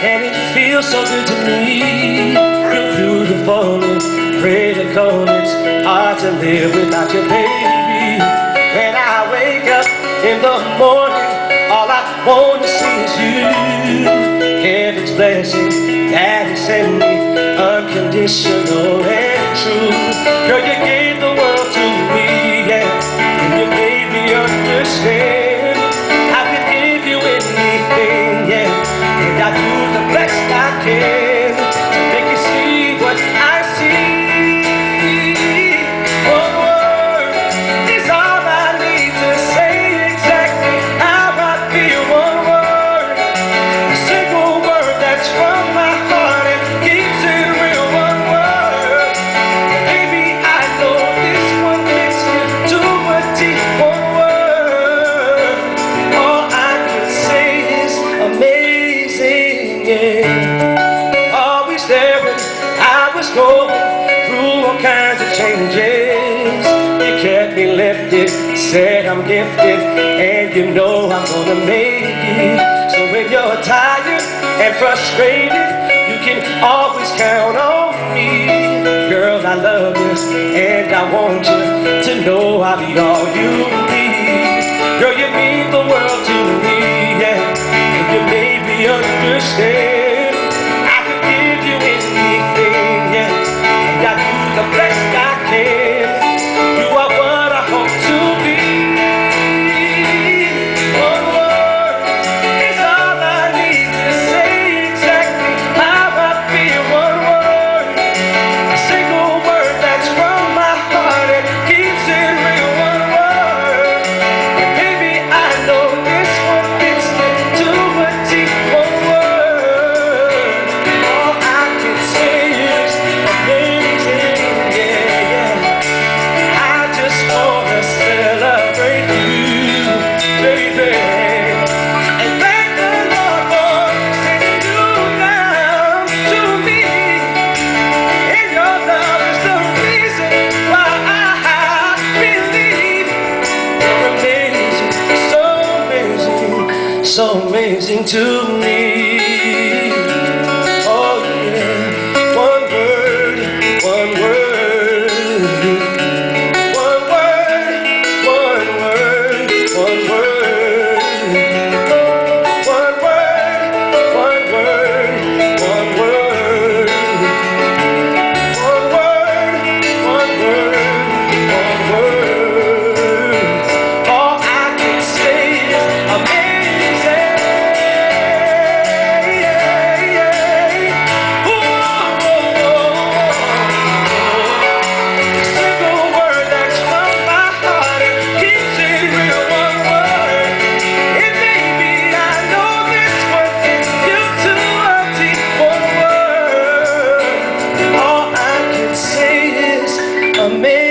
and it feels so good to me. You're beautiful and critical. It's hard to live without you, baby. When I wake up in the morning, all I wanna see is you. Heaven's blessing that He sent me, unconditional and true. Girl, you gave the world to me, yeah, and you made me understand I could give you anything, yeah, and I do the best I can to make you see what I see. One word is all I need to say exactly how I feel. One word, a single word that's from my heart and keeps it real. One word, baby, I know this one makes you to a T. One word, all I can say is amazing, yeah. Always there when I was going through all kinds of changes. You kept me lifted, said I'm gifted, and you know I'm gonna make it. So when you're tired and frustrated, you can always count on me. Girl, I love you, and I want you to know I'll be all you need. Girl, you mean the world to me, yeah, and you made me understand I could give you anything, yeah, and I do the best I can. You are what I hope to be. One word is all I need to say exactly how I feel. One word, a single word that's from my heart and keeps it real. One word, baby, I know this one fits me to a T. One word, all I can say is amazing, yeah, yeah. I just wanna celebrate you, baby, and thank the Lord for sending you down to me. And your love is the reason why I believe you're amazing, so amazing to me. Oh yeah, one word, one word, one word, one word, one word, one word, one word, one word, one word, one word. All I can say is amazing. Single word that's from my heart and keeps it real. One word, and baby, I know this one fits you to a T. One word, all I can say is amazing.